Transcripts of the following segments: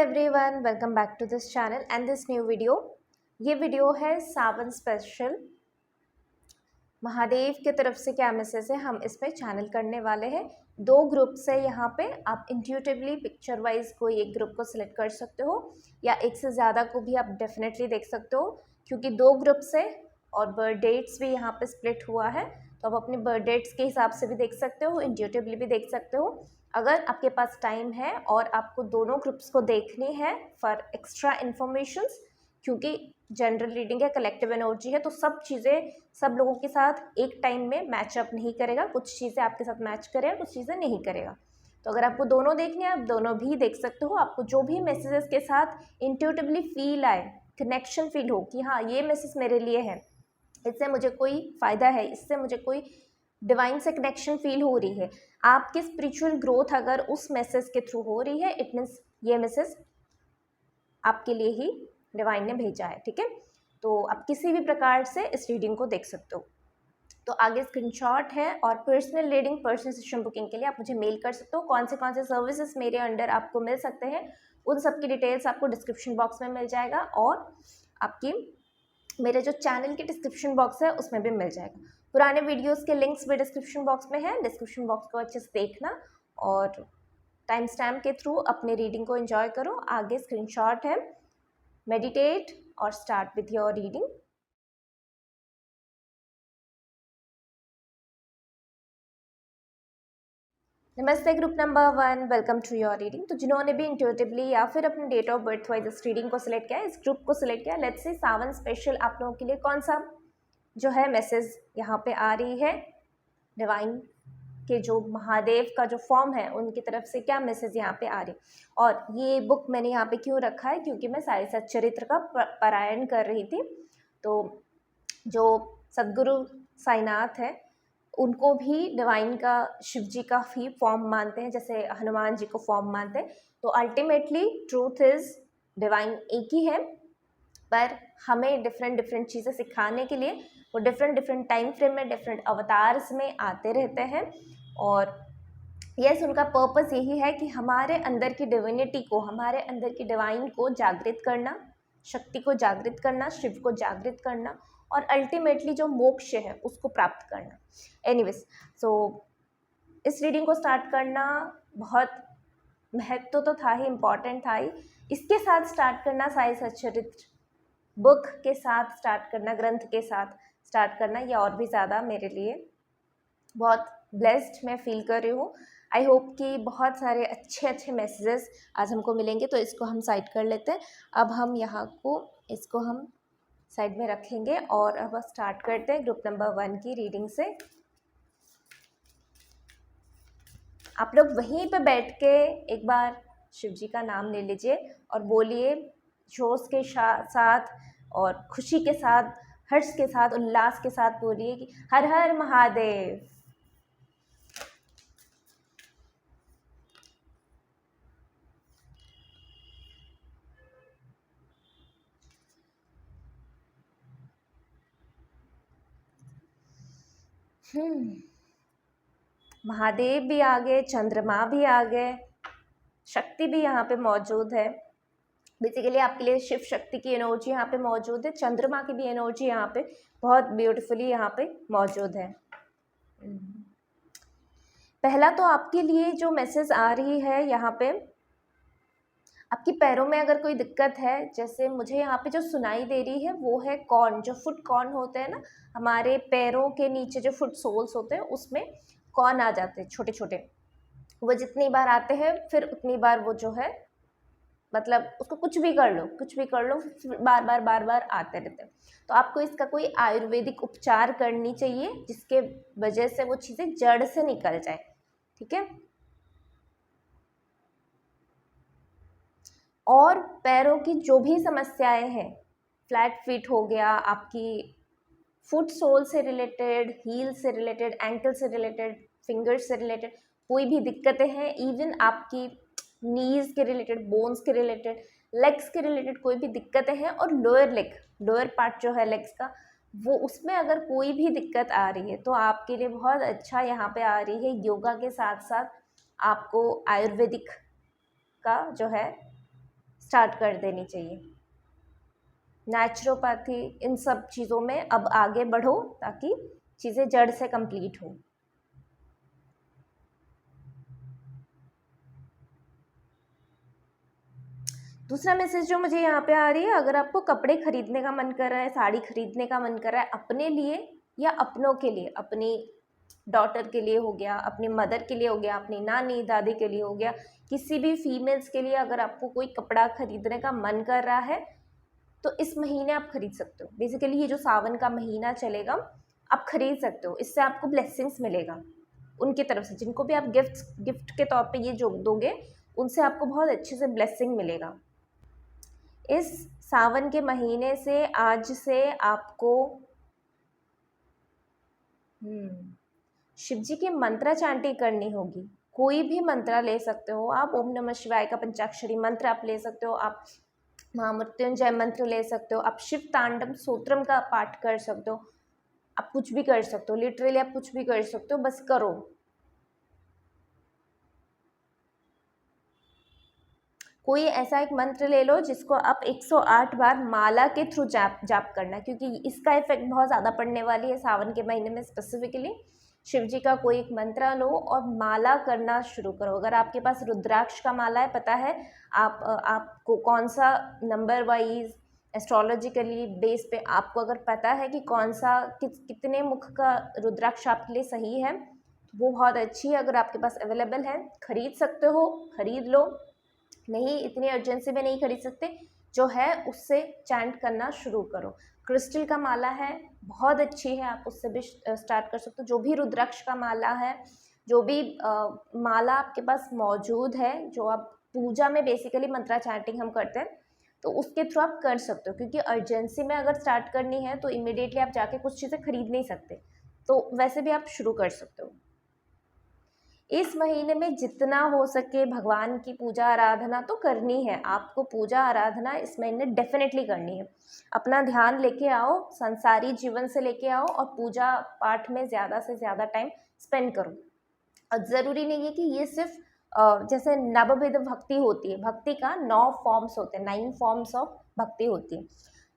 everyone, welcome back to this channel and this new video. ये video है सावन special. Mahadev की तरफ से क्या मैसेज है हम इसमें चैनल करने वाले हैं। दो ग्रुप से यहाँ पे आप इंट्यूटिवली पिक्चर वाइज कोई एक ग्रुप को सिलेक्ट कर सकते हो या एक से ज़्यादा को भी आप डेफिनेटली देख सकते हो, क्योंकि दो ग्रुप से और बर्थ डेट्स भी यहाँ पे स्प्लिट हुआ है, तो आप अपने बर्थ डेट्स के हिसाब से भी देख सकते हो, इंट्यूटिवली भी देख सकते हो। अगर आपके पास टाइम है और आपको दोनों ग्रुप्स को देखनी है फॉर एक्स्ट्रा इन्फॉर्मेशंस, क्योंकि जनरल रीडिंग है, कलेक्टिव एनर्जी है, तो सब चीज़ें सब लोगों के साथ एक टाइम में मैचअप नहीं करेगा। कुछ चीज़ें आपके साथ मैच करेगा, कुछ चीज़ें नहीं करेगा। तो अगर आपको दोनों देखनी है आप दोनों भी देख सकते हो। आपको जो भी मैसेजेस के साथ इंट्यूटिवली फील आए, कनेक्शन फील हो कि हाँ ये मैसेज मेरे लिए है, इससे मुझे कोई फ़ायदा है, इससे मुझे कोई डिवाइन से कनेक्शन फील हो रही है, आपकी स्पिरिचुअल ग्रोथ अगर उस मैसेज के थ्रू हो रही है, इट मीन्स ये मैसेज आपके लिए ही डिवाइन ने भेजा है। ठीक है, तो आप किसी भी प्रकार से इस रीडिंग को देख सकते हो। तो आगे स्क्रीनशॉट है और personal reading, personal session booking के लिए आप मुझे मेल कर सकते हो। कौन से सर्विसेज मेरे अंडर आपको मिल सकते हैं उन सब की डिटेल्स आपको डिस्क्रिप्शन बॉक्स में मिल जाएगा और आपकी मेरे जो चैनल के डिस्क्रिप्शन बॉक्स है उसमें भी मिल जाएगा। पुराने वीडियोस के लिंक्स भी डिस्क्रिप्शन बॉक्स में है, डिस्क्रिप्शन बॉक्स को अच्छे से देखना और टाइम स्टैम्प के थ्रू अपने रीडिंग को एंजॉय करो। आगे स्क्रीनशॉट है, मेडिटेट और स्टार्ट विथ योर रीडिंग। नमस्ते group number 1, welcome to your reading. तो जिन्होंने भी इंट्यूटिवली या फिर अपने डेट ऑफ बर्थ वाइज इस रीडिंग को सिलेक्ट किया, इस ग्रुप को सिलेक्ट किया, लेट्स से सावन स्पेशल आप लोगों के लिए कौन सा जो है मैसेज यहाँ पे आ रही है, डिवाइन के जो महादेव का जो फॉर्म है उनकी तरफ से क्या मैसेज यहाँ पे आ रही। और ये बुक मैंने यहाँ पे क्यों रखा है, क्योंकि मैं साई सच्चरित्र का पारायण कर रही थी। तो जो सदगुरु साईनाथ है उनको भी डिवाइन का, शिव जी का ही फॉर्म मानते हैं, जैसे हनुमान जी को फॉर्म मानते हैं। तो अल्टीमेटली ट्रूथ इज डिवाइन एक ही है, पर हमें डिफरेंट डिफरेंट चीज़ें सिखाने के लिए वो डिफरेंट टाइम फ्रेम में, डिफरेंट अवतार्स में आते रहते हैं। और यस, उनका पर्पस यही है कि हमारे अंदर की डिविनिटी को, हमारे अंदर की डिवाइन को जागृत करना, शक्ति को जागृत करना, शिव को जागृत करना और अल्टीमेटली जो मोक्ष है उसको प्राप्त करना। एनीवेज, सो इस रीडिंग को स्टार्ट करना बहुत महत्व तो था ही, इम्पॉर्टेंट था ही। इसके साथ स्टार्ट करना, साई सच्चरित्र बुक के साथ स्टार्ट करना, ग्रंथ के साथ स्टार्ट करना, ये और भी ज़्यादा मेरे लिए बहुत ब्लेस्ड मैं फील कर रही हूँ। आई होप कि बहुत सारे अच्छे मैसेजेस आज हमको मिलेंगे। तो इसको हम साइड कर लेते हैं। अब हम यहाँ को, इसको हम साइड में रखेंगे और अब स्टार्ट करते हैं ग्रुप नंबर 1 की रीडिंग से। आप लोग वहीं पे बैठ के एक बार शिव जी का नाम ले लीजिए और बोलिए जोश के साथ और खुशी के साथ, हर्ष के साथ, उल्लास के साथ बोलिए कि हर हर महादेव। महादेव भी आ गए, चंद्रमा भी आ गए, शक्ति भी यहाँ पे मौजूद है। बेसिकली आपके लिए शिव शक्ति की एनर्जी यहाँ पे मौजूद है, चंद्रमा की भी एनर्जी यहाँ पे बहुत ब्यूटीफुली यहाँ पे मौजूद है। पहला तो आपके लिए जो मैसेज आ रही है यहाँ पे, आपके पैरों में अगर कोई दिक्कत है, जैसे मुझे यहाँ पे जो सुनाई दे रही है वो है कॉर्न, जो फुट कॉर्न होते हैं ना, हमारे पैरों के नीचे जो फुट सोल्स होते हैं उसमें कॉर्न आ जाते हैं छोटे छोटे। वो जितनी बार आते हैं फिर उतनी बार वो जो है, मतलब उसको कुछ भी कर लो, कुछ भी कर लो, बार बार आते रहते हैं। तो आपको इसका कोई आयुर्वेदिक उपचार करनी चाहिए जिसके वजह से वो चीज़ें जड़ से निकल जाए। ठीक है, और पैरों की जो भी समस्याएं हैं, फ्लैट फीट हो गया, आपकी फुट सोल से रिलेटेड, हील से रिलेटेड, एंकल से रिलेटेड, फिंगर्स से रिलेटेड कोई भी दिक्कतें हैं, इवन आपकी नीज के रिलेटेड, बोन्स के रिलेटेड, लेग्स के रिलेटेड कोई भी दिक्कतें हैं, और लोअर लेग, लोअर पार्ट जो है लेग्स का, वो उसमें अगर कोई भी दिक्कत आ रही है तो आपके लिए बहुत अच्छा यहाँ पे आ रही है। योगा के साथ साथ आपको आयुर्वेदिक का जो है स्टार्ट कर देनी चाहिए। नेचुरोपैथी, इन सब चीज़ों में अब आगे बढ़ो ताकि चीज़ें जड़ से कंप्लीट हो। दूसरा मैसेज जो मुझे यहाँ पे आ रही है, अगर आपको कपड़े खरीदने का मन कर रहा है, साड़ी खरीदने का मन कर रहा है अपने लिए या अपनों के लिए, अपनी डॉटर के लिए हो गया, अपनी मदर के लिए हो गया, अपनी नानी दादी के लिए हो गया, किसी भी फीमेल्स के लिए अगर आपको कोई कपड़ा खरीदने का मन कर रहा है तो इस महीने आप खरीद सकते हो। बेसिकली ये जो सावन का महीना चलेगा आप खरीद सकते हो, इससे आपको ब्लेसिंग्स मिलेगा उनकी तरफ से। जिनको भी आप गिफ्ट के तौर पे ये जो दोगे उनसे आपको बहुत अच्छे से ब्लेसिंग मिलेगा। इस सावन के महीने से आज से आपको शिव जी की मंत्रा चांटिंग करनी होगी। कोई भी मंत्रा ले सकते हो आप, ओम नमः शिवाय का पंचाक्षरी मंत्र आप ले सकते हो, आप महामृत्युंजय मंत्र ले सकते हो, आप शिव तांडव स्तोत्रम का पाठ कर सकते हो, आप कुछ भी कर सकते हो, लिटरली आप कुछ भी कर सकते हो, बस करो। कोई ऐसा एक मंत्र ले लो जिसको आप 108 बार माला के थ्रू जाप करना, क्योंकि इसका इफेक्ट बहुत ज़्यादा पड़ने वाली है सावन के महीने में। स्पेसिफिकली शिव जी का कोई एक मंत्र लो और माला करना शुरू करो। अगर आपके पास रुद्राक्ष का माला है, पता है आपको कौन सा नंबर वाइज एस्ट्रोलॉजिकली बेस पे आपको अगर पता है कि कौन सा कितने मुख का रुद्राक्ष आपके लिए सही है, वो बहुत अच्छी है। अगर आपके पास अवेलेबल है खरीद सकते हो, खरीद लो। नहीं, इतनी अर्जेंसी में नहीं खरीद सकते, जो है उससे चैंट करना शुरू करो। क्रिस्टल का माला है, बहुत अच्छी है, आप उससे भी स्टार्ट कर सकते हो। जो भी रुद्राक्ष का माला है, जो भी माला आपके पास मौजूद है, जो आप पूजा में बेसिकली मंत्रा चैंटिंग हम करते हैं, तो उसके थ्रू आप कर सकते हो। क्योंकि अर्जेंसी में अगर स्टार्ट करनी है तो इमिडिएटली आप जाके कुछ चीज़ें खरीद नहीं सकते, तो वैसे भी आप शुरू कर सकते हो। इस महीने में जितना हो सके भगवान की पूजा आराधना तो करनी है आपको। पूजा आराधना इस महीने डेफिनेटली करनी है। अपना ध्यान लेके आओ, संसारी जीवन से लेके आओ और पूजा पाठ में ज़्यादा से ज़्यादा टाइम स्पेंड करो। और ज़रूरी नहीं है कि ये सिर्फ जैसे नवविध भक्ति होती है, भक्ति का 9 फॉर्म्स होते हैं, 9 फॉर्म्स ऑफ भक्ति होती है।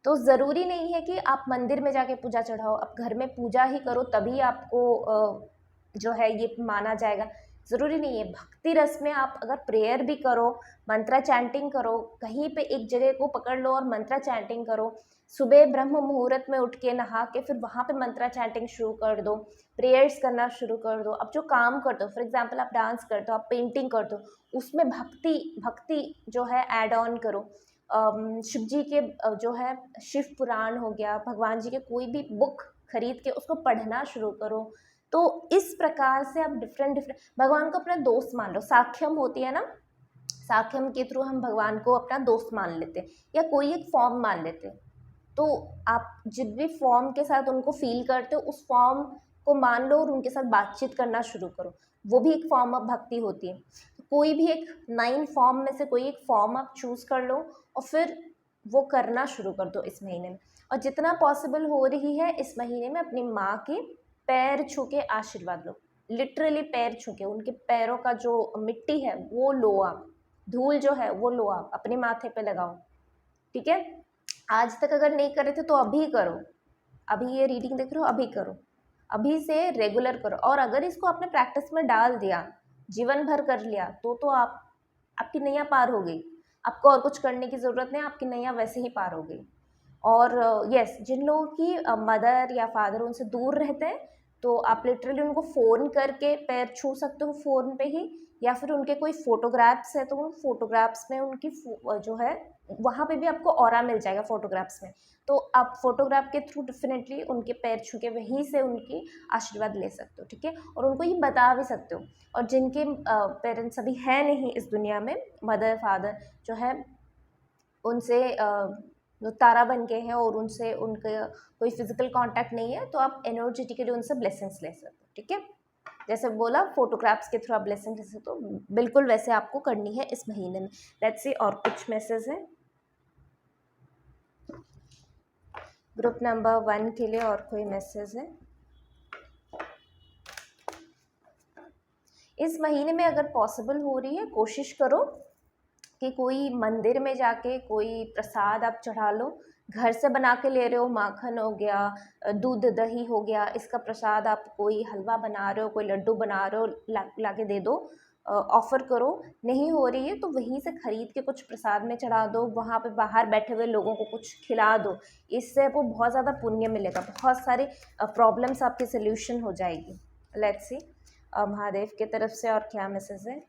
तो ज़रूरी नहीं है कि आप मंदिर में जाके पूजा चढ़ाओ, आप घर में पूजा ही करो तभी आपको जो है ये माना जाएगा। ज़रूरी नहीं है। भक्ति रस में आप अगर प्रेयर भी करो, मंत्रा चैंटिंग करो, कहीं पे एक जगह को पकड़ लो और मंत्रा चैंटिंग करो। सुबह ब्रह्म मुहूर्त में उठ के नहा के फिर वहाँ पे मंत्रा चैंटिंग शुरू कर दो, प्रेयर्स करना शुरू कर दो। अब जो काम करते हो, फॉर एग्जांपल आप डांस करते हो, आप पेंटिंग करते हो, उसमें भक्ति जो है ऐड ऑन करो। शिव जी के जो है शिव पुराण हो गया, भगवान जी के कोई भी बुक खरीद के उसको पढ़ना शुरू करो। तो इस प्रकार से आप डिफरेंट भगवान को अपना दोस्त मान लो। साख्यम होती है ना, साख्यम के थ्रू हम भगवान को अपना दोस्त मान लेते हैं या कोई एक फॉर्म मान लेते हैं। तो आप जिस भी फॉर्म के साथ उनको फील करते हो उस फॉर्म को मान लो और उनके साथ बातचीत करना शुरू करो। वो भी एक फॉर्म ऑफ भक्ति होती है। तो कोई भी एक 9 फॉर्म में से कोई एक फॉर्म आप चूज कर लो और फिर वो करना शुरू कर दो इस महीने में। और जितना पॉसिबल हो रही है इस महीने में अपनी माँ के पैर छू के आशीर्वाद लो। लिटरली पैर छू के, उनके पैरों का जो मिट्टी है वो लो आप, धूल जो है वो लो आप अपने माथे पे लगाओ। ठीक है, आज तक अगर नहीं करे थे तो अभी करो। अभी ये रीडिंग देख रहे हो, अभी करो, अभी से रेगुलर करो। और अगर इसको आपने प्रैक्टिस में डाल दिया, जीवन भर कर लिया, तो आपकी नैया पार हो गई। आपको और कुछ करने की ज़रूरत नहीं, आपकी नैया वैसे ही पार हो गई। और यस, जिन लोगों की मदर या फादर उनसे दूर रहते हैं तो आप लिटरली उनको फ़ोन करके पैर छू सकते हो फ़ोन पे ही, या फिर उनके कोई फ़ोटोग्राफ्स है तो उन फोटोग्राफ्स में उनकी जो है वहाँ पे भी आपको ऑरा मिल जाएगा फ़ोटोग्राफ्स में। तो आप फोटोग्राफ के थ्रू डेफिनेटली उनके पैर छू के वहीं से उनकी आशीर्वाद ले सकते हो। ठीक है, और उनको ये बता भी सकते हो। और जिनके पेरेंट्स अभी हैं नहीं इस दुनिया में, मदर फादर जो है, उनसे जो तारा बन के हैं और उनसे उनका कोई फिजिकल कांटेक्ट नहीं है तो आप एनर्जेटिकली उनसे ब्लेसिंग्स ले सकते हो। ठीक है, जैसे बोला फोटोग्राफ्स के थ्रू आप ब्लेसिंग ले सकते हो, बिल्कुल वैसे आपको करनी है इस महीने में। लेट्स सी और कुछ मैसेज है ग्रुप नंबर 1 के लिए। और कोई मैसेज है इस महीने में अगर पॉसिबल हो रही है कोशिश करो कि कोई मंदिर में जाके कोई प्रसाद आप चढ़ा लो, घर से बना के ले रहे हो, माखन हो गया, दूध दही हो गया, इसका प्रसाद आप कोई हलवा बना रहे हो, कोई लड्डू बना रहे हो, ला के दे दो, ऑफ़र करो। नहीं हो रही है तो वहीं से ख़रीद के कुछ प्रसाद में चढ़ा दो, वहाँ पे बाहर बैठे हुए लोगों को कुछ खिला दो। इससे आपको बहुत ज़्यादा पुण्य मिलेगा, बहुत सारे प्रॉब्लम्स आपकी सॉल्यूशन हो जाएगी। लेट्स सी महादेव की तरफ से और क्या मैसेज है।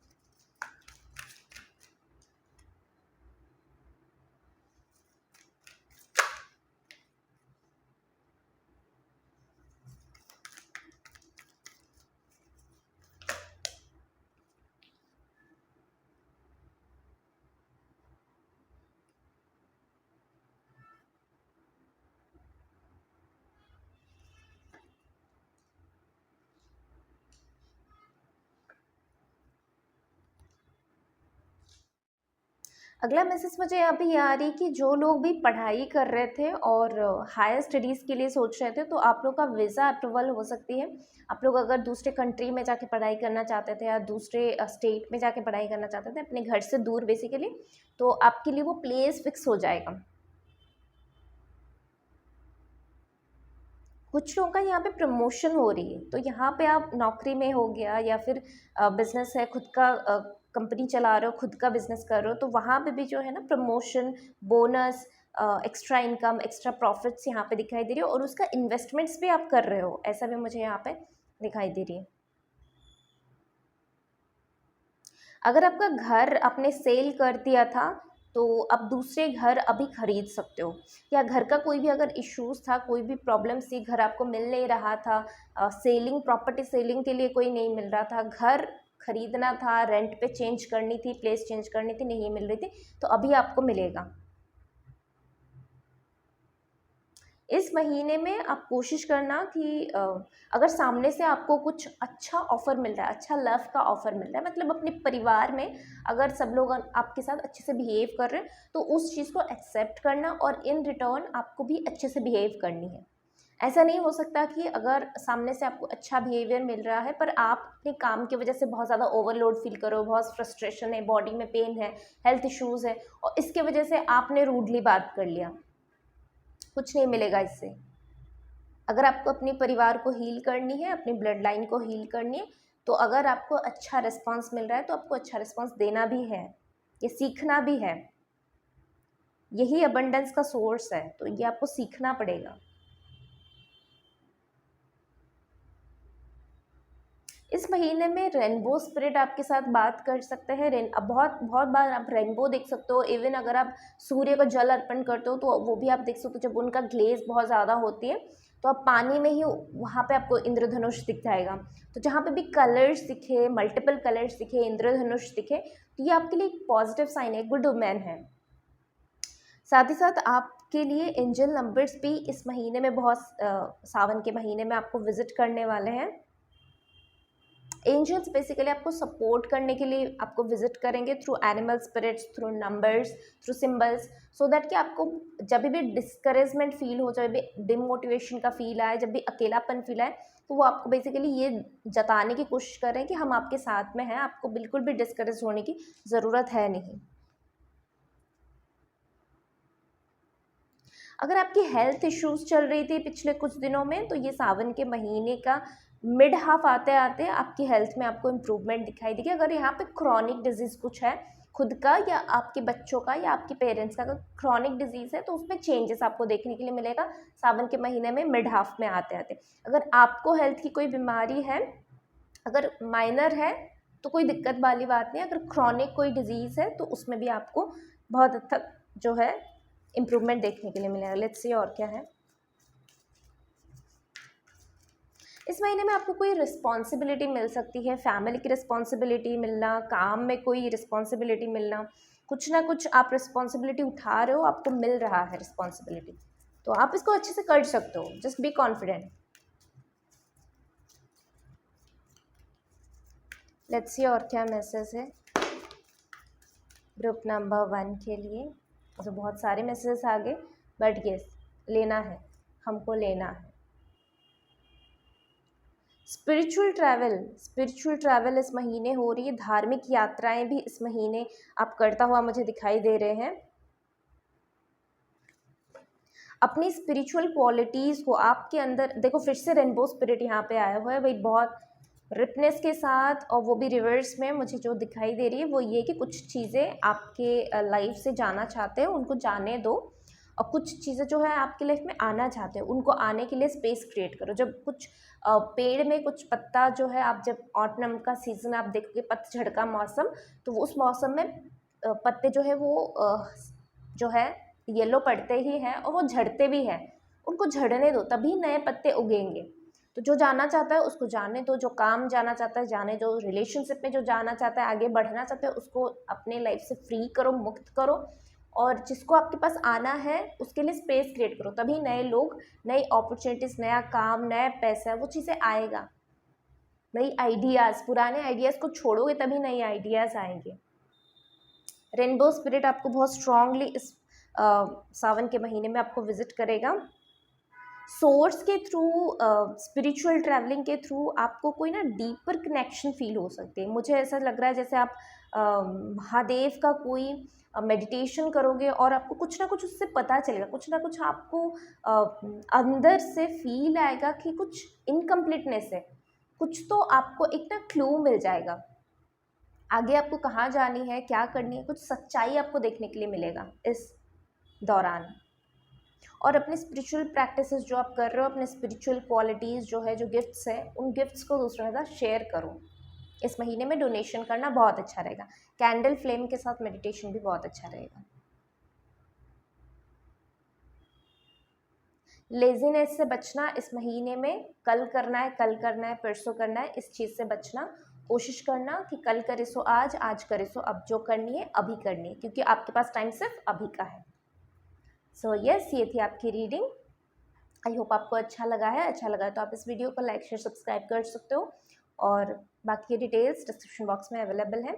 अगला मैसेज मुझे यहाँ पे ये आ रही कि जो लोग भी पढ़ाई कर रहे थे और हायर स्टडीज़ के लिए सोच रहे थे, तो आप लोग का वीज़ा अप्रूवल हो सकती है। आप लोग अगर दूसरे कंट्री में जाके पढ़ाई करना चाहते थे या दूसरे स्टेट में जाके पढ़ाई करना चाहते थे, अपने घर से दूर बेसिकली, तो आपके लिए वो प्लेस फिक्स हो जाएगा। कुछ लोगों का यहाँ पे प्रमोशन हो रही है, तो यहाँ पे आप नौकरी में हो गया या फिर बिजनेस है, खुद का कंपनी चला रहे हो, खुद का बिजनेस कर रहे हो, तो वहाँ पे भी जो है ना promotion, bonus, extra income, extra profits यहाँ पे दिखाई दे रही है, और उसका इन्वेस्टमेंट्स भी आप कर रहे हो, ऐसा भी मुझे यहाँ पे दिखाई दे रही है। अगर आपका घर आपने सेल कर दिया था, तो आप दूसरे घर अभी खरीद सकते हो, या घर का कोई भी अगर इश्यूज़ था, कोई भी प्रॉब्लम थी, घर आपको मिल नहीं रहा था, सेलिंग, प्रॉपर्टी सेलिंग के लिए कोई नहीं मिल रहा था, घर खरीदना था, रेंट पे चेंज करनी थी, प्लेस चेंज करनी थी, नहीं मिल रही थी, तो अभी आपको मिलेगा। इस महीने में आप कोशिश करना कि अगर सामने से आपको कुछ अच्छा ऑफ़र मिल रहा है, अच्छा लव का ऑफ़र मिल रहा है, मतलब अपने परिवार में अगर सब लोग आपके साथ अच्छे से बिहेव कर रहे हैं, तो उस चीज़ को एक्सेप्ट करना और इन रिटर्न आपको भी अच्छे से बिहेव करनी है। ऐसा नहीं हो सकता कि अगर सामने से आपको अच्छा बिहेवियर मिल रहा है, पर आप अपने काम की वजह से बहुत ज़्यादा ओवरलोड फ़ील करो, बहुत फ्रस्ट्रेशन है, बॉडी में पेन है, हेल्थ इश्यूज़ है, और इसकी वजह से आपने रूडली बात कर लिया, कुछ नहीं मिलेगा इससे। अगर आपको अपने परिवार को हील करनी है, अपनी ब्लड लाइन को हील करनी है, तो अगर आपको अच्छा रिस्पॉन्स मिल रहा है, तो आपको अच्छा रिस्पॉन्स देना भी है, ये सीखना भी है। यही अबंडेंस का सोर्स है, तो ये आपको सीखना पड़ेगा। इस महीने में रेनबो स्पिरिट आपके साथ बात कर सकते हैं। बहुत बहुत बार आप रेनबो देख सकते हो। इवन अगर आप सूर्य को जल अर्पण करते हो, तो वो भी आप देख सकते हो। जब उनका ग्लेज बहुत ज़्यादा होती है, तो आप पानी में ही वहाँ पे आपको इंद्रधनुष दिख जाएगा। तो जहाँ पे भी कलर्स दिखे, मल्टीपल कलर्स दिखे, इंद्रधनुष दिखे, तो ये आपके लिए एक पॉजिटिव साइन है, गुड ओमेन है। साथ ही साथ आपके लिए एंजल नंबर्स भी इस महीने में बहुत सावन के महीने में आपको विजिट करने वाले हैं। एंजल्स बेसिकली आपको सपोर्ट करने के लिए आपको विजिट करेंगे through animal spirits, through numbers, through symbols, so that कि आपको जब भी डिस्करेजमेंट फील हो, जब भी डिमोटिवेशन का फील आए, जब भी अकेलापन फील आए, तो वो आपको बेसिकली ये जताने की कोशिश कर रहे हैं कि हम आपके साथ में हैं, आपको बिल्कुल भी डिस्करेज होने की ज़रूरत है नहीं। अगर आपकी हेल्थ इश्यूज़ चल रही थी पिछले कुछ दिनों में, तो ये सावन के महीने का मिड हाफ आते आते आपकी हेल्थ में आपको इम्प्रूवमेंट दिखाई देगी। अगर यहाँ पे क्रॉनिक डिजीज़ कुछ है, खुद का या आपके बच्चों का या आपके पेरेंट्स का, अगर क्रॉनिक डिजीज़ है, तो उसमें चेंजेस आपको देखने के लिए मिलेगा सावन के महीने में मिड हाफ में आते आते। अगर आपको हेल्थ की कोई बीमारी है, अगर माइनर है, तो कोई दिक्कत वाली बात नहीं। अगर क्रॉनिक कोई डिजीज़ है, तो उसमें भी आपको बहुत हद तक जो है इम्प्रूवमेंट देखने के लिए मिलेगा। लेट्स सी और क्या है। इस महीने में आपको कोई रिस्पॉन्सिबिलिटी मिल सकती है, फैमिली की रिस्पॉन्सिबिलिटी मिलना, काम में कोई रिस्पॉन्सिबिलिटी मिलना, कुछ ना कुछ आप रिस्पॉन्सिबिलिटी उठा रहे हो, आपको मिल रहा है रिस्पॉन्सिबिलिटी, तो आप इसको अच्छे से कर सकते हो। Just be confident. Let's see और क्या मैसेज है ग्रुप नंबर 1 के लिए। तो बहुत सारे मैसेजेस आ गए, बट येस, लेना है, हमको लेना है। स्पिरिचुअल ट्रैवल इस महीने हो रही है। धार्मिक यात्राएं भी इस महीने आप करता हुआ मुझे दिखाई दे रहे हैं। अपनी स्पिरिचुअल क्वालिटीज़ को आपके अंदर देखो, फिर से रेनबो स्पिरिट यहाँ पे आया हुआ है भाई, बहुत रिपनेस के साथ, और वो भी रिवर्स में मुझे जो दिखाई दे रही है वो ये कि कुछ चीज़ें आपके लाइफ से जाना चाहते हैं, उनको जाने दो, और कुछ चीज़ें जो है आपके लाइफ में आना चाहते हैं, उनको आने के लिए स्पेस क्रिएट करो। जब कुछ पेड़ में कुछ पत्ता जो है, आप जब ऑटम का सीज़न आप देखोगे, पतझड़ का मौसम, तो वो उस मौसम में पत्ते जो है वो जो है येलो पड़ते ही हैं और वो झड़ते भी हैं। उनको झड़ने दो, तभी नए पत्ते उगेंगे। तो जो जाना चाहता है उसको जाने दो, जो काम जाना चाहता है जाने दो, रिलेशनशिप में जो जाना चाहता है, आगे बढ़ना चाहता है, उसको अपने लाइफ से फ्री करो, मुक्त करो, और जिसको आपके पास आना है उसके लिए स्पेस क्रिएट करो। तभी नए लोग, नई अपॉर्चुनिटीज़, नया काम, नया पैसा, वो चीज़ें आएगा। नई आइडियाज़, पुराने आइडियाज़ को छोड़ोगे तभी नई आइडियाज़ आएंगे। रेनबो स्पिरिट आपको बहुत स्ट्रांगली इस सावन के महीने में आपको विजिट करेगा। सोर्स के थ्रू, स्पिरिचुअल ट्रैवलिंग के थ्रू आपको कोई ना डीपर कनेक्शन फील हो सकती है। मुझे ऐसा लग रहा है जैसे आप महादेव का कोई मेडिटेशन करोगे और आपको कुछ ना कुछ उससे पता चलेगा, कुछ ना कुछ आपको अंदर से फील आएगा कि कुछ इनकम्प्लीटनेस है, कुछ तो आपको एक ना क्लू मिल जाएगा। आगे आपको कहाँ जानी है, क्या करनी है, कुछ सच्चाई आपको देखने के लिए मिलेगा इस दौरान। और अपने स्पिरिचुअल प्रैक्टिसेस जो आप कर रहे हो, अपने स्पिरिचुअल क्वालिटीज़ जो है, जो गिफ्ट्स हैं, उन गिफ्ट्स को दूसरों के साथ शेयर करो। इस महीने में डोनेशन करना बहुत अच्छा रहेगा। कैंडल फ्लेम के साथ मेडिटेशन भी बहुत अच्छा रहेगा। लेजीनेस से बचना इस महीने में, कल करना है, परसों करना है, इस चीज़ से बचना। कोशिश करना कि कल करे सो आज, आज करे सो अब, जो करनी है अभी करनी है, क्योंकि आपके पास टाइम सिर्फ अभी का है। सो यस, ये थी आपकी रीडिंग। आई होप आपको अच्छा लगा है। अच्छा लगा तो आप इस वीडियो को लाइक, शेयर, सब्सक्राइब कर सकते हो, और बाकी की डिटेल्स डिस्क्रिप्शन बॉक्स में अवेलेबल है।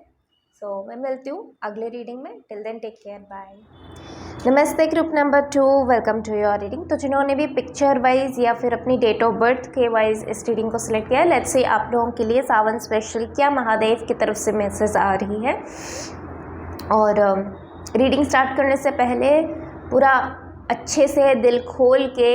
सो मैं मिलती हूँ अगले रीडिंग में। Till then take care, bye. नमस्ते group number 2, welcome to your reading. तो जिन्होंने भी पिक्चर वाइज या फिर अपनी डेट ऑफ बर्थ के वाइज इस रीडिंग को सिलेक्ट किया है, लेट्स से आप लोगों के लिए सावन स्पेशल क्या महादेव की तरफ से मैसेज आ रही है। और रीडिंग स्टार्ट करने से पहले पूरा अच्छे से दिल खोल के,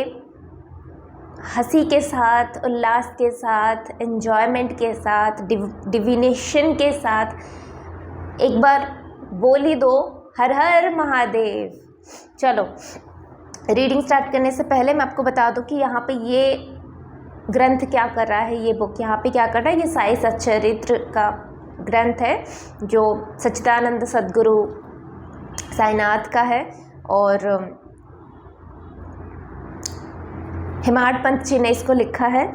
हंसी के साथ, उल्लास के साथ, एन्जॉयमेंट के साथ, डिविनेशन के साथ एक बार बोल ही दो हर हर महादेव। चलो, रीडिंग स्टार्ट करने से पहले मैं आपको बता दूं कि यहाँ पे ये ग्रंथ क्या कर रहा है, ये बुक यहाँ पे क्या कर रहा है। ये साई सच्चरित्र का ग्रंथ है जो सच्चिदानंद सद्गुरु साईनाथ का है, और हेमाड पंत जी ने इसको लिखा है।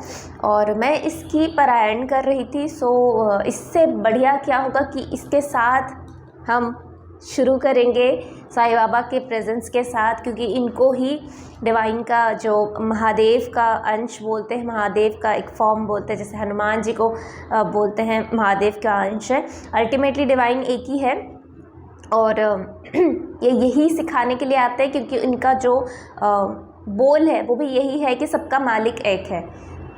और मैं इसकी पारायण कर रही थी। सो इससे बढ़िया क्या होगा कि इसके साथ हम शुरू करेंगे साईं बाबा के प्रेजेंस के साथ, क्योंकि इनको ही डिवाइन का जो महादेव का अंश बोलते हैं, महादेव का एक फॉर्म बोलते हैं, जैसे हनुमान जी को बोलते हैं महादेव का अंश है। अल्टीमेटली डिवाइन एक ही है, और ये यही सिखाने के लिए आते हैं, क्योंकि इनका जो बोल है वो भी यही है कि सबका मालिक एक है।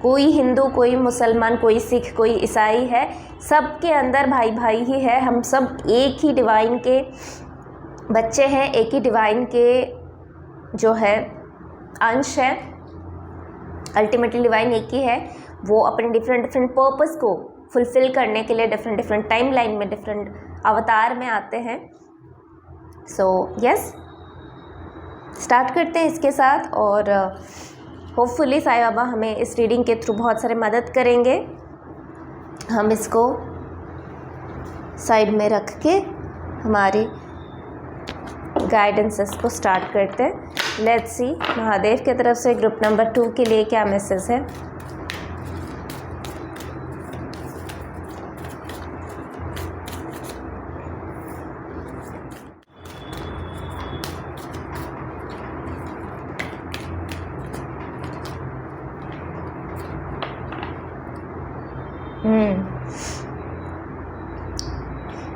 कोई हिंदू, कोई मुसलमान, कोई सिख, कोई ईसाई है, सबके अंदर भाई भाई ही है। हम सब एक ही डिवाइन के बच्चे हैं, एक ही डिवाइन के जो है अंश है। अल्टीमेटली डिवाइन एक ही है। वो अपने डिफरेंट पर्पस को फुलफ़िल करने के लिए डिफरेंट टाइम लाइन में, डिफरेंट अवतार में आते हैं। सो यस, स्टार्ट करते हैं इसके साथ, और होपफुली साईं बाबा हमें इस रीडिंग के थ्रू बहुत सारे मदद करेंगे। हम इसको साइड में रख के हमारी गाइडेंसेस को स्टार्ट करते हैं। लेट्स सी महादेव की तरफ से ग्रुप नंबर 2 के लिए क्या मैसेज है।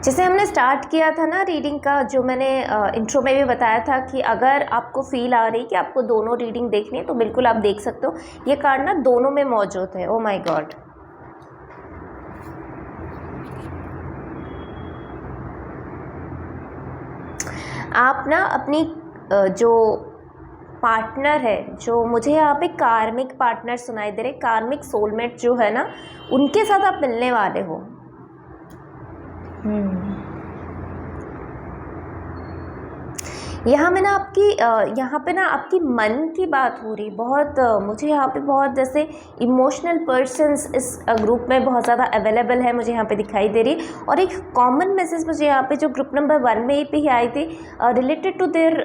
जैसे हमने स्टार्ट किया था ना रीडिंग का, जो मैंने इंट्रो में भी बताया था कि अगर आपको फील आ रही कि आपको दोनों रीडिंग देखनी है तो बिल्कुल आप देख सकते हो। ये कार्ड ना दोनों में मौजूद है। ओ माय गॉड, आप ना अपनी जो पार्टनर है, जो मुझे यहाँ पे कार्मिक पार्टनर सुनाई दे रहे, कार्मिक सोलमेट जो है ना, उनके साथ आप मिलने वाले हो। यहाँ में ना यहाँ पे ना आपकी मन की बात हो रही बहुत, मुझे यहाँ पे बहुत जैसे इमोशनल पर्सन्स इस ग्रुप में बहुत ज़्यादा अवेलेबल है, मुझे यहाँ पे दिखाई दे रही। और एक कॉमन मैसेज मुझे यहाँ पे जो ग्रुप नंबर 1 में भी आई थी, related to their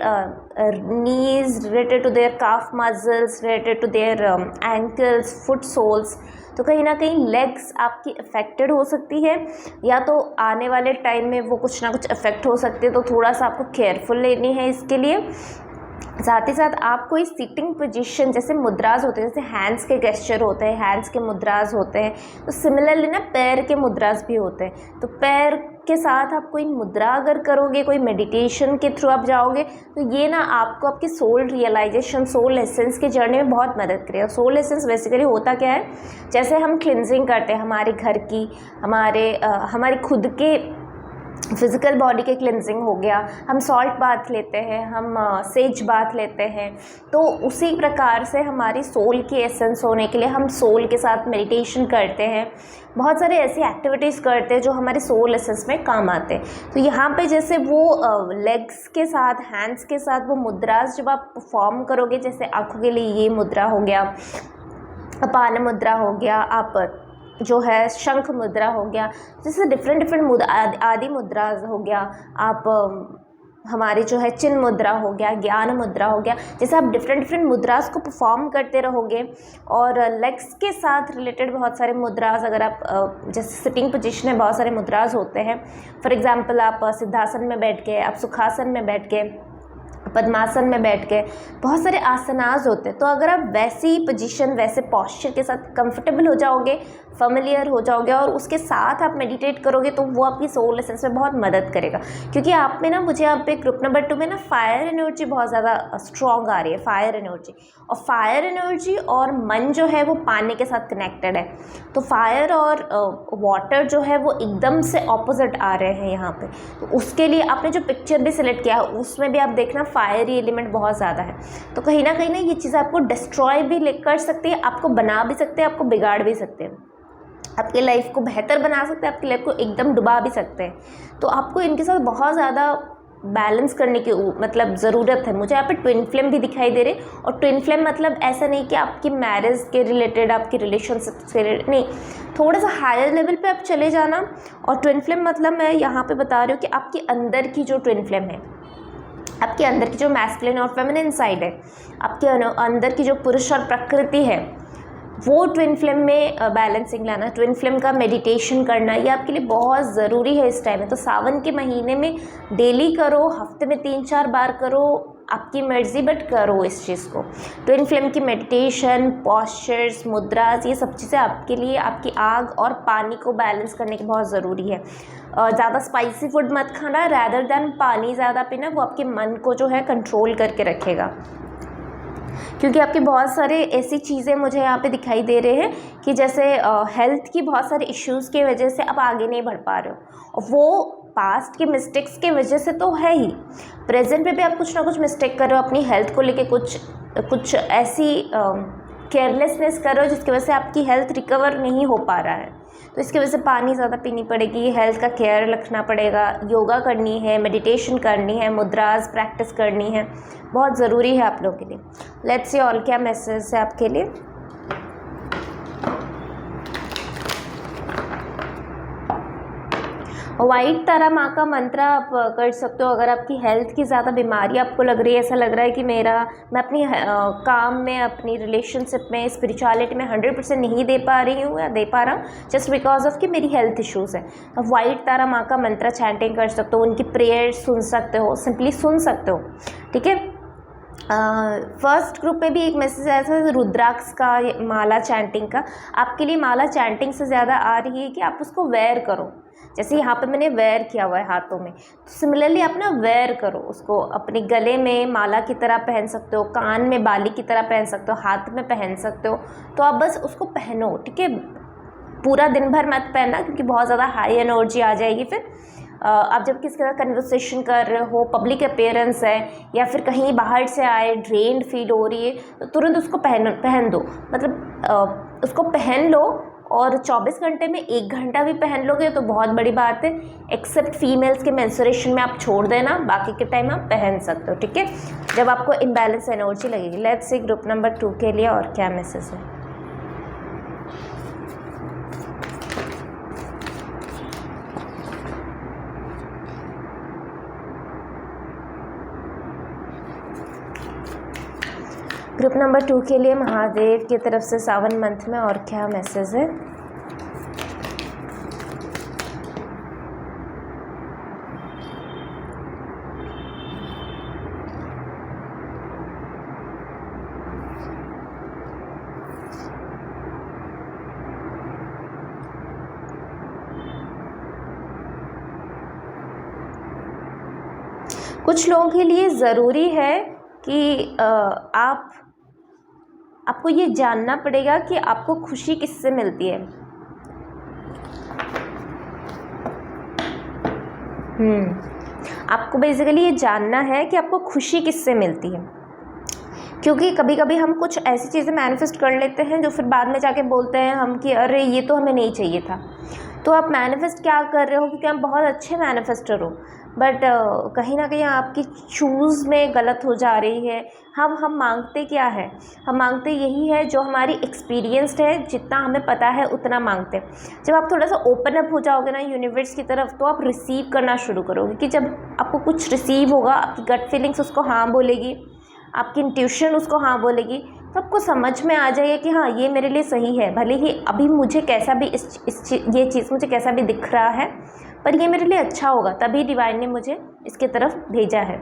knees, related to their calf muscles, related to their ankles, foot soles. तो कहीं ना कहीं लेग्स आपकी अफेक्टेड हो सकती है, या तो आने वाले टाइम में वो कुछ ना कुछ अफेक्ट हो सकते हैं, तो थोड़ा सा आपको केयरफुल लेनी है इसके लिए। साथ ही साथ आप कोई सिटिंग पोजीशन, जैसे मुद्राज होते हैं, जैसे हैंड्स के गेस्चर होते हैं, हैंड्स के मुद्राज होते हैं, तो सिमिलरली ना पैर के मुद्राज भी होते हैं। तो पैर के साथ आप कोई मुद्रा अगर करोगे, कोई मेडिटेशन के थ्रू आप जाओगे, तो ये ना आपको आपकी सोल रियलाइजेशन, सोल एसेंस की जर्नी में बहुत मदद करेगा। सोल एसेंस बेसिकली होता क्या है, जैसे हम क्लिनजिंग करते हैं हमारे घर की, हमारे खुद के फिज़िकल बॉडी के क्लिनजिंग हो गया, हम सॉल्ट बाथ लेते हैं, हम सेज बाथ लेते हैं, तो उसी प्रकार से हमारी सोल की एसेंस होने के लिए हम सोल के साथ मेडिटेशन करते हैं, बहुत सारे ऐसी एक्टिविटीज़ करते हैं जो हमारे सोल एसेंस में काम आते हैं। तो यहाँ पे जैसे वो लेग्स के साथ, हैंड्स के साथ वो मुद्रास जब आप परफॉर्म करोगे, जैसे आँखों के लिए ये मुद्रा हो गया, अपान मुद्रा हो गया, आप जो है शंख मुद्रा हो गया, जैसे डिफरेंट आदि मुद्रा हो गया, आप हमारी जो है चिन्ह मुद्रा हो गया, ज्ञान मुद्रा हो गया, जैसे आप डिफरेंट मुद्रास को परफॉर्म करते रहोगे। और लेग्स के साथ रिलेटेड बहुत सारे मुद्रास, अगर आप जैसे सिटिंग पोजीशन में बहुत सारे मुद्रास होते हैं, फॉर एग्जांपल आप सिद्धासन में बैठ के, आप सुखासन में बैठ के, पद्मासन में बैठ के, बहुत सारे आसनास होते हैं। तो अगर आप वैसी पोजीशन, वैसे पॉस्चर के साथ कंफर्टेबल हो जाओगे, फेमिलियर हो जाओगे और उसके साथ आप मेडिटेट करोगे, तो वो आपकी सोल एसेंस में बहुत मदद करेगा। क्योंकि आप में ना, मुझे यहाँ पे ग्रुप नंबर 2 में ना फायर एनर्जी बहुत ज़्यादा स्ट्रॉन्ग आ रही है, फायर एनर्जी। और फायर एनर्जी और मन जो है वो पानी के साथ कनेक्टेड है। तो फायर और वाटर जो है वो एकदम से ऑपोजिट आ रहे हैं यहाँ पे। तो उसके लिए आपने जो पिक्चर भी सिलेक्ट किया है, उसमें भी आप देखना फायरी एलिमेंट बहुत ज़्यादा है। तो कहीं ना ये चीज़ आपको डिस्ट्रॉय भी कर सकती है, आपको बना भी सकते हैं, आपको बिगाड़ भी सकते हैं, आपकी लाइफ को बेहतर बना सकते हैं, आपकी लाइफ को एकदम डुबा भी सकते हैं। तो आपको इनके साथ बहुत ज़्यादा बैलेंस करने की मतलब ज़रूरत है। मुझे यहाँ पे ट्विन फ्लेम भी दिखाई दे रहे, और ट्विन फ्लेम मतलब ऐसा नहीं कि आपकी मैरिज के रिलेटेड, आपकी रिलेशनशिप से रिलेटेड नहीं, थोड़ा सा हायर लेवल पे आप चले जाना। और ट्विन फ्लेम मतलब मैं यहाँ पे बता रही हूँ कि आपके अंदर की जो ट्विन फ्लेम है, आपके अंदर की जो मैस्कुलिन और फेमिनिन साइड है, आपके अंदर की जो पुरुष और प्रकृति है, वो ट्विन फ्लेम में बैलेंसिंग लाना, ट्विन फ्लेम का मेडिटेशन करना, ये आपके लिए बहुत ज़रूरी है इस टाइम में। तो सावन के महीने में डेली करो, हफ्ते में 3-4 बार करो, आपकी मर्ज़ी, बट करो इस चीज़ को। ट्विन फ्लेम की मेडिटेशन, पॉस्चर्स, मुद्रास, ये सब चीज़ें आपके लिए आपकी आग और पानी को बैलेंस करने की बहुत ज़रूरी है। ज़्यादा स्पाइसी फूड मत खाना, रैदर देन पानी ज़्यादा पीना, वो आपके मन को जो है कंट्रोल करके रखेगा। क्योंकि आपके बहुत सारे ऐसी चीज़ें मुझे यहाँ पे दिखाई दे रहे हैं कि जैसे हेल्थ की बहुत सारे इश्यूज़ की वजह से आप आगे नहीं बढ़ पा रहे हो, और वो पास्ट के मिस्टेक्स के वजह से तो है ही, प्रेजेंट पे भी आप कुछ ना कुछ मिस्टेक कर रहे हो अपनी हेल्थ को लेके, कुछ ऐसी केयरलेसनेस कर रहे हो जिसकी वजह से आपकी हेल्थ रिकवर नहीं हो पा रहा है। तो इसकी वजह से पानी ज़्यादा पीनी पड़ेगी, हेल्थ का केयर रखना पड़ेगा, योगा करनी है, मेडिटेशन करनी है, मुद्रास प्रैक्टिस करनी है, बहुत ज़रूरी है आप लोगों के लिए। लेट्स सी और क्या मैसेज है आपके लिए। वाइट तारा माँ का मंत्र आप कर सकते हो। अगर आपकी हेल्थ की ज़्यादा बीमारी आपको लग रही है, ऐसा लग रहा है कि मैं अपनी काम में, अपनी रिलेशनशिप में, स्पिरिचुअलिटी में 100% नहीं दे पा रही हूँ या दे पा रहा हूँ, जस्ट बिकॉज ऑफ कि मेरी हेल्थ इश्यूज़ है, तो वाइट तारा माँ का मंत्र चैंटिंग कर सकते हो, उनकी प्रेयर सुन सकते हो, सिंपली सुन सकते हो, ठीक है। फर्स्ट ग्रुप में भी एक मैसेज आया था रुद्राक्ष का, माला चैंटिंग का। आपके लिए माला चैंटिंग से ज़्यादा आ रही है कि आप उसको वेयर करो। जैसे यहाँ पे मैंने वेयर किया हुआ है हाथों में, तो सिमिलरली आप ना वेयर करो उसको, अपने गले में माला की तरह पहन सकते हो, कान में बाली की तरह पहन सकते हो, हाथ में पहन सकते हो। तो आप बस उसको पहनो, ठीक है। पूरा दिन भर मत पहनना क्योंकि बहुत ज़्यादा हाई एनर्जी आ जाएगी फिर। आप जब किसी का कन्वर्सेशन कर रहे हो, पब्लिक अपीयरेंस है या फिर कहीं बाहर से आए, ड्रेन्ड फील हो रही है, तो तुरंत उसको पहन दो। मतलब उसको पहन लो, और 24 घंटे में 1 घंटा भी पहन लोगे तो बहुत बड़ी बात है। एक्सेप्ट फीमेल्स के मेंस्ट्रुएशन में आप छोड़ देना, बाकी के टाइम आप पहन सकते हो, ठीक है, जब आपको इम्बैलेंस एनर्जी लगेगी। लेट्स सी ग्रुप नंबर 2 के लिए और क्या मैसेज है। ग्रुप नंबर 2 के लिए महादेव की तरफ से सावन मंथ में और क्या मैसेज है। कुछ लोगों के लिए ज़रूरी है कि आपको ये जानना पड़ेगा कि आपको खुशी किससे मिलती है। आपको बेसिकली ये जानना है कि आपको खुशी किससे मिलती है, क्योंकि कभी कभी हम कुछ ऐसी चीज़ें मैनिफेस्ट कर लेते हैं जो फिर बाद में जाके बोलते हैं हम कि अरे ये तो हमें नहीं चाहिए था। तो आप मैनिफेस्ट क्या कर रहे हो, क्योंकि आप बहुत अच्छे मैनिफेस्टर हो, बट कहीं ना कहीं आपकी चूज़ में गलत हो जा रही है। हम मांगते क्या है, हम मांगते यही है जो हमारी एक्सपीरियंस्ड है, जितना हमें पता है उतना मांगते हैं। जब आप थोड़ा सा ओपन अप हो जाओगे ना यूनिवर्स की तरफ, तो आप रिसीव करना शुरू करोगे। कि जब आपको कुछ रिसीव होगा, आपकी गट फीलिंग्स उसको हाँ बोलेगी, आपकी इंट्यूशन उसको हाँ बोलेगी, तो आपको समझ में आ जाएगा कि हाँ ये मेरे लिए सही है। भले ही अभी मुझे कैसा भी ये चीज़ मुझे कैसा भी दिख रहा है, पर ये मेरे लिए अच्छा होगा, तभी डिवाइन ने मुझे इसके तरफ भेजा है।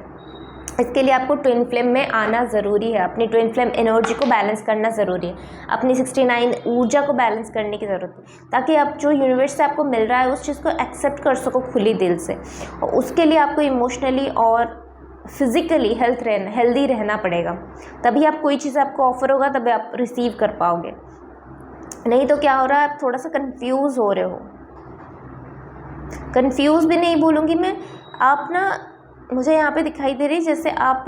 इसके लिए आपको ट्विन फ्लेम में आना ज़रूरी है, अपनी ट्विन फ्लेम एनर्जी को बैलेंस करना ज़रूरी है, अपनी 69 ऊर्जा को बैलेंस करने की ज़रूरत है, ताकि आप जो यूनिवर्स से आपको मिल रहा है उस चीज़ को एक्सेप्ट कर सको खुली दिल से। और उसके लिए आपको इमोशनली और फिज़िकली हेल्दी रहना पड़ेगा, तभी आप कोई चीज़ आपको ऑफर होगा तभी आप रिसीव कर पाओगे। नहीं तो क्या हो रहा है, आप थोड़ा सा कंफ्यूज हो रहे हो। कंफ्यूज भी नहीं बोलूँगी मैं, आप ना मुझे यहाँ पे दिखाई दे रही जैसे आप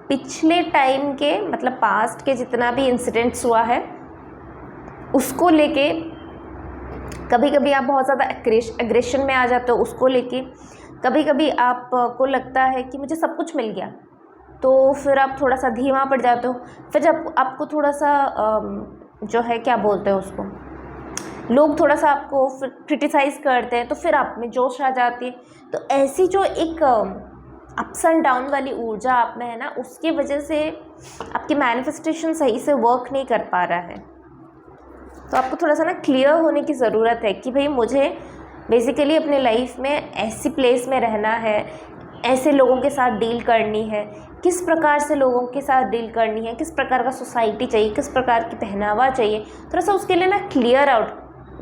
पिछले टाइम के, मतलब पास्ट के जितना भी इंसिडेंट्स हुआ है उसको लेके कभी कभी आप बहुत ज़्यादा एग्रेशन में आ जाते हो उसको लेके। कभी कभी आपको लगता है कि मुझे सब कुछ मिल गया, तो फिर आप थोड़ा सा धीमा पड़ जाते हो। फिर जब आपको थोड़ा सा जो है क्या बोलते हैं उसको, लोग थोड़ा सा आपको फिर क्रिटिसाइज़ करते हैं, तो फिर आप में जोश आ जाती है। तो ऐसी जो एक अप्स एंड डाउन वाली ऊर्जा आप में है ना, उसकी वजह से आपकी मैनिफेस्टेशन सही से वर्क नहीं कर पा रहा है। तो आपको थोड़ा सा ना क्लियर होने की ज़रूरत है कि भाई मुझे बेसिकली अपने लाइफ में ऐसी प्लेस में रहना है, ऐसे लोगों के साथ डील करनी है, किस प्रकार से लोगों के साथ डील करनी है, किस प्रकार का सोसाइटी चाहिए, किस प्रकार की पहनावा चाहिए। थोड़ा सा उसके लिए ना क्लियर आउट,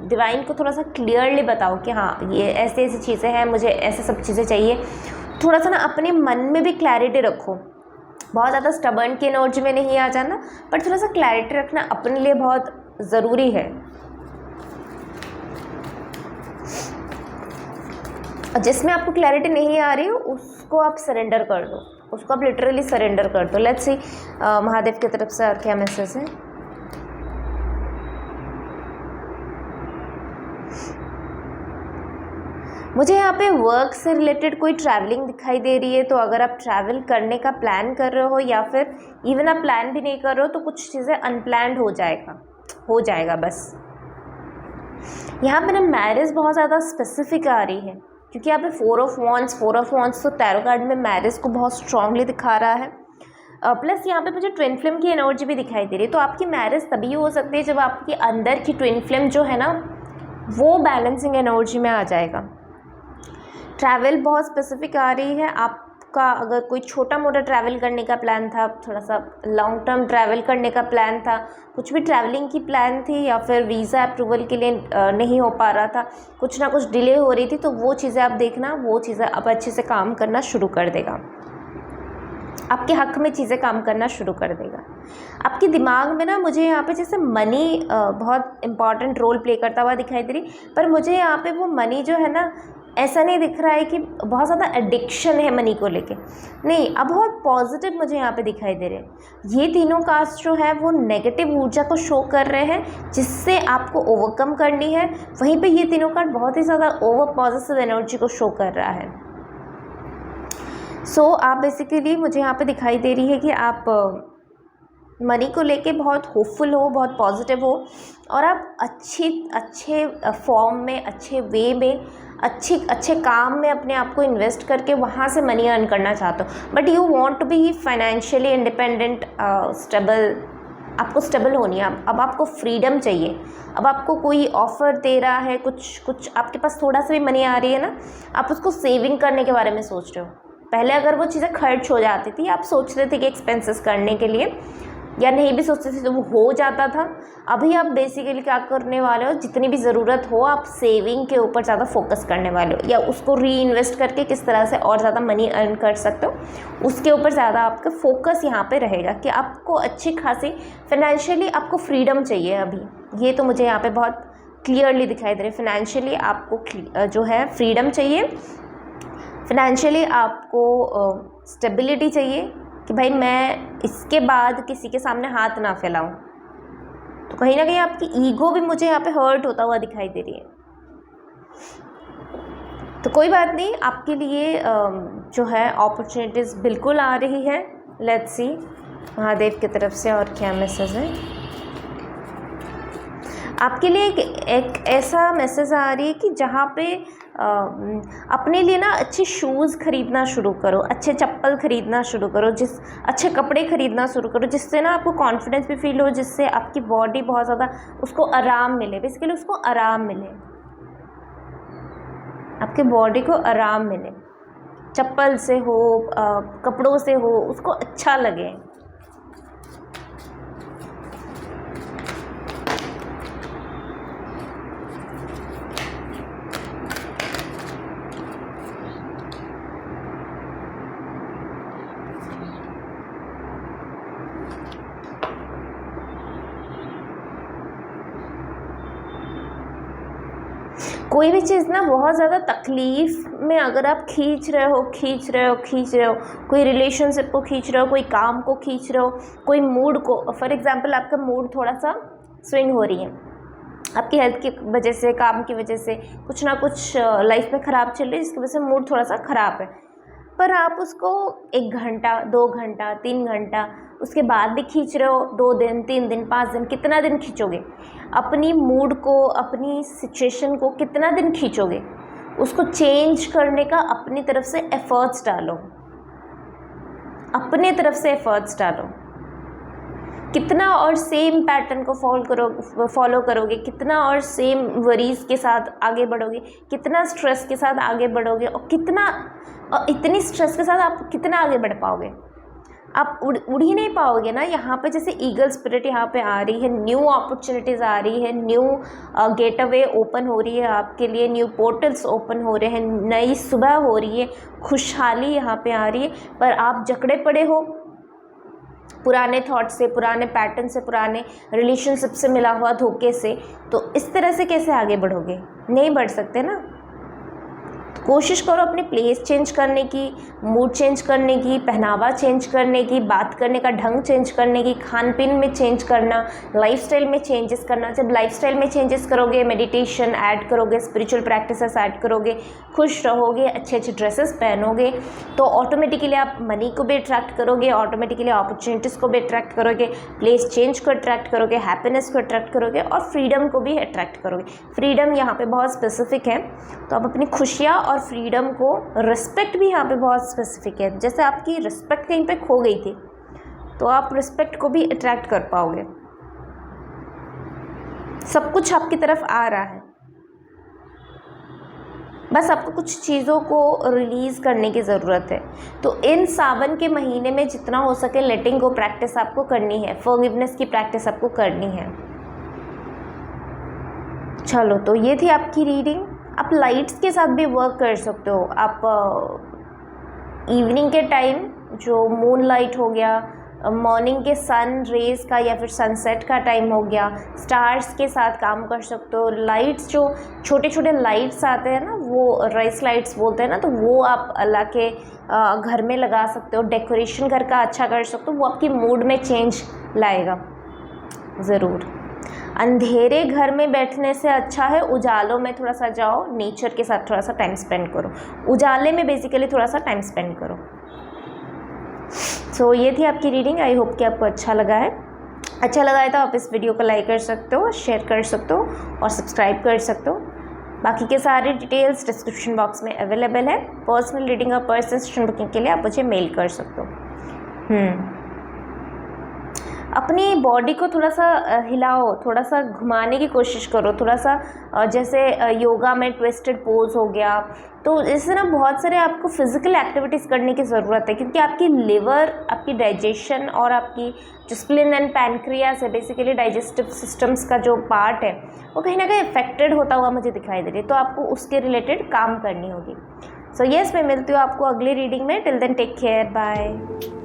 डिवाइन को थोड़ा सा क्लियरली बताओ कि हाँ ये ऐसी ऐसी चीज़ें हैं, मुझे ऐसे सब चीज़ें चाहिए। थोड़ा सा ना अपने मन में भी क्लैरिटी रखो, बहुत ज़्यादा स्टबर्न की एनर्जी में नहीं आ जाना, पर थोड़ा सा क्लैरिटी रखना अपने लिए बहुत ज़रूरी है। जिसमें आपको क्लैरिटी नहीं आ रही हो उसको आप सरेंडर कर दो, उसको आप लिटरली सरेंडर कर दो। लेट्स सी महादेव की तरफ से क्या मैसेज है। मुझे यहाँ पे वर्क से रिलेटेड कोई ट्रैवलिंग दिखाई दे रही है, तो अगर आप ट्रैवल करने का प्लान कर रहे हो या फिर इवन आप प्लान भी नहीं कर रहे हो, तो कुछ चीज़ें अनप्लान्ड हो जाएगा बस। यहाँ पे ना मैरिज बहुत ज़्यादा स्पेसिफिक आ रही है, क्योंकि यहाँ पे 4 ऑफ वॉन्ड्स तो टैरो कार्ड में मैरिज को बहुत स्ट्रांगली दिखा रहा है। प्लस यहाँ पे मुझे ट्विन फ्लेम की एनर्जी भी दिखाई दे रही है। तो आपकी मैरिज तभी हो सकती है जब आपके अंदर की ट्विन फ्लेम जो है ना वो बैलेंसिंग एनर्जी में आ जाएगा। ट्रैवल बहुत स्पेसिफिक आ रही है। आपका अगर कोई छोटा मोटा ट्रैवल करने का प्लान था, थोड़ा सा लॉन्ग टर्म ट्रैवल करने का प्लान था, कुछ भी ट्रैवलिंग की प्लान थी, या फिर वीज़ा अप्रूवल के लिए नहीं हो पा रहा था, कुछ ना कुछ डिले हो रही थी, तो वो चीज़ें आप देखना, वो चीज़ें अब अच्छे से काम करना शुरू कर देगा, आपके हक में चीज़ें काम करना शुरू कर देगा। आपके दिमाग में ना मुझे यहाँ पे जैसे मनी बहुत इम्पॉर्टेंट रोल प्ले करता हुआ दिखाई दे रही, पर मुझे यहाँ पे वो मनी जो है ना ऐसा नहीं दिख रहा है कि बहुत ज़्यादा एडिक्शन है मनी को लेके, नहीं, अब बहुत पॉजिटिव मुझे यहाँ पे दिखाई दे रहे हैं। ये तीनों कास्ट जो है वो नेगेटिव ऊर्जा को शो कर रहे हैं जिससे आपको ओवरकम करनी है। वहीं पे ये तीनों कार्ड बहुत ही ज़्यादा ओवर पॉजिटिव एनर्जी को शो कर रहा है। सो आप बेसिकली मुझे यहाँ पे दिखाई दे रही है कि आप मनी को लेके बहुत होपफुल हो, बहुत पॉजिटिव हो, और आप अच्छे फॉर्म में, अच्छे वे में, अच्छे काम में अपने आप को इन्वेस्ट करके वहाँ से मनी अर्न करना चाहते हो। But you want to be financially independent, stable. आपको स्टेबल होनी है। अब आपको फ्रीडम चाहिए। अब आपको कोई ऑफ़र दे रहा है, कुछ आपके पास थोड़ा सा भी मनी आ रही है ना, आप उसको सेविंग करने के बारे में सोच रहे हो। पहले अगर वो चीज़ें खर्च हो जाती थी, आप सोचते थे कि एक्सपेंसेस करने के लिए, या नहीं भी सोचते थे तो वो हो जाता था। अभी आप बेसिकली क्या करने वाले हो, जितनी भी ज़रूरत हो आप सेविंग के ऊपर ज़्यादा फोकस करने वाले हो, या उसको री इन्वेस्ट करके किस तरह से और ज़्यादा मनी अर्न कर सकते हो, उसके ऊपर ज़्यादा आपका फोकस यहाँ पे रहेगा कि आपको अच्छी खासी फाइनेंशियली आपको फ्रीडम चाहिए। अभी ये तो मुझे यहाँ पे बहुत क्लियरली दिखाई दे रहा है। फाइनेंशियली आपको जो है फ्रीडम चाहिए, फाइनेंशियली आपको स्टेबिलिटी चाहिए कि भाई मैं इसके बाद किसी के सामने हाथ ना फैलाऊं। तो कहीं ना कहीं आपकी ईगो भी मुझे यहाँ पे हर्ट होता हुआ दिखाई दे रही है। तो कोई बात नहीं, आपके लिए जो है अपॉर्चुनिटीज़ बिल्कुल आ रही है। लेट्स सी महादेव की तरफ से और क्या मैसेज है आपके लिए। एक ऐसा मैसेज आ रही है कि जहाँ पे अपने लिए ना अच्छे शूज़ ख़रीदना शुरू करो, अच्छे चप्पल ख़रीदना शुरू करो, अच्छे कपड़े ख़रीदना शुरू करो, जिससे ना आपको कॉन्फिडेंस भी फील हो, जिससे आपकी बॉडी बहुत ज़्यादा उसको आराम मिले। बेसिकली उसको आराम मिले, आपके बॉडी को आराम मिले, चप्पल से हो, कपड़ों से हो, उसको अच्छा लगे। कोई भी चीज़ ना बहुत ज़्यादा तकलीफ़ में अगर आप खींच रहे हो, कोई रिलेशनशिप को खींच रहे हो, कोई काम को खींच रहे हो, कोई मूड को, फॉर एग्जांपल आपका मूड थोड़ा सा स्विंग हो रही है, आपकी हेल्थ की वजह से, काम की वजह से, कुछ ना कुछ लाइफ में ख़राब चल रही है जिसकी वजह से मूड थोड़ा सा ख़राब है, पर आप उसको 1 घंटा, 2 घंटा, 3 घंटा उसके बाद भी खींच रहे हो, 2 दिन, 3 दिन, 5 दिन, कितना दिन खींचोगे अपनी मूड को, अपनी सिचुएशन को, कितना दिन खींचोगे? उसको चेंज करने का अपनी तरफ से एफर्ट्स डालो, अपने तरफ से एफर्ट्स डालो। कितना और सेम पैटर्न को फॉलो करोगे, कितना और सेम वरीज के साथ आगे बढ़ोगे, कितना स्ट्रेस के साथ आगे बढ़ोगे, और इतनी स्ट्रेस के साथ आप कितना आगे बढ़ पाओगे? आप उड़ ही नहीं पाओगे ना। यहाँ पे जैसे ईगल स्पिरिट यहाँ पे आ रही है, न्यू अपॉर्चुनिटीज़ आ रही है, न्यू गेटअवे ओपन हो रही है आपके लिए, न्यू पोर्टल्स ओपन हो रहे हैं, नई सुबह हो रही है, खुशहाली यहाँ पे आ रही है, पर आप जकड़े पड़े हो पुराने थॉट से, पुराने पैटर्न से, पुराने रिलेशनशिप से मिला हुआ धोखे से। तो इस तरह से कैसे आगे बढ़ोगे? नहीं बढ़ सकते ना। कोशिश करो अपने प्लेस चेंज करने की, मूड चेंज करने की, पहनावा चेंज करने की, बात करने का ढंग चेंज करने की, खान पीन में चेंज करना, लाइफस्टाइल में चेंजेस करना। जब लाइफस्टाइल में चेंजेस करोगे, मेडिटेशन ऐड करोगे, स्पिरिचुअल प्रैक्टिसेस ऐड करोगे, खुश रहोगे, अच्छे अच्छे ड्रेसेस पहनोगे, तो ऑटोमेटिकली आप मनी को भी अट्रैक्ट करोगे, ऑटोमेटिकली अपॉर्चुनिटीज़ को भी अट्रैक्ट करोगे, प्लेस चेंज को अट्रैक्ट करोगे, हैप्पीनेस को अट्रैक्ट करोगे, और फ्रीडम को भी अट्रैक्ट करोगे। फ्रीडम यहाँ पे बहुत स्पेसिफिक है, तो आप अपनी खुशियाँ और फ्रीडम को, रिस्पेक्ट भी यहाँ पे बहुत स्पेसिफिक है। जैसे आपकी रिस्पेक्ट कहीं पे खो गई थी, तो आप रिस्पेक्ट को भी अट्रैक्ट कर पाओगे। सब कुछ आपकी तरफ आ रहा है, बस आपको कुछ चीज़ों को रिलीज़ करने की ज़रूरत है। तो इन सावन के महीने में जितना हो सके लेटिंग गो प्रैक्टिस आपको करनी है, फॉरगिवनेस की प्रैक्टिस आपको करनी है। चलो, तो ये थी आपकी रीडिंग। आप लाइट्स के साथ भी वर्क कर सकते हो। आप इवनिंग के टाइम जो मून लाइट हो गया, मॉर्निंग के सन रेज़ का या फिर सनसेट का टाइम हो गया, स्टार्स के साथ काम कर सकते हो। लाइट्स जो छोटे छोटे लाइट्स आते हैं ना, वो राइस लाइट्स बोलते हैं ना, तो वो आप ला के घर में लगा सकते हो। डेकोरेशन घर का अच्छा कर सकते हो, वो आपकी मूड में चेंज लाएगा ज़रूर। अंधेरे घर में बैठने से अच्छा है उजालों में थोड़ा सा जाओ, नेचर के साथ थोड़ा सा टाइम स्पेंड करो। उजाले में बेसिकली थोड़ा सा टाइम स्पेंड करो। सो ये थी आपकी रीडिंग। आई होप कि आपको अच्छा लगा है। अच्छा लगा है तो आप इस वीडियो को लाइक कर सकते हो, शेयर कर सकते हो और सब्सक्राइब कर सकते हो। बाकी के सारे डिटेल्स डिस्क्रिप्शन बॉक्स में अवेलेबल है। पर्सनल रीडिंग और पर्सनल सेशन बुकिंग के लिए आप मुझे मेल कर सकते हो। अपनी बॉडी को थोड़ा सा हिलाओ, थोड़ा सा घुमाने की कोशिश करो, थोड़ा सा जैसे योगा में ट्विस्टेड पोज हो गया। तो इससे ना बहुत सारे आपको फिज़िकल एक्टिविटीज़ करने की ज़रूरत है, क्योंकि आपकी लिवर, आपकी डाइजेशन और आपकी जो स्प्लिन एंड पैनक्रियास है, बेसिकली डाइजेस्टिव सिस्टम्स का जो पार्ट है, वो कहीं ना कहीं अफेक्टेड होता हुआ मुझे दिखाई दे रही है। तो आपको उसके रिलेटेड काम करनी होगी। सो यस, मैं मिलती हूँ आपको अगली रीडिंग में। Till then take care, bye.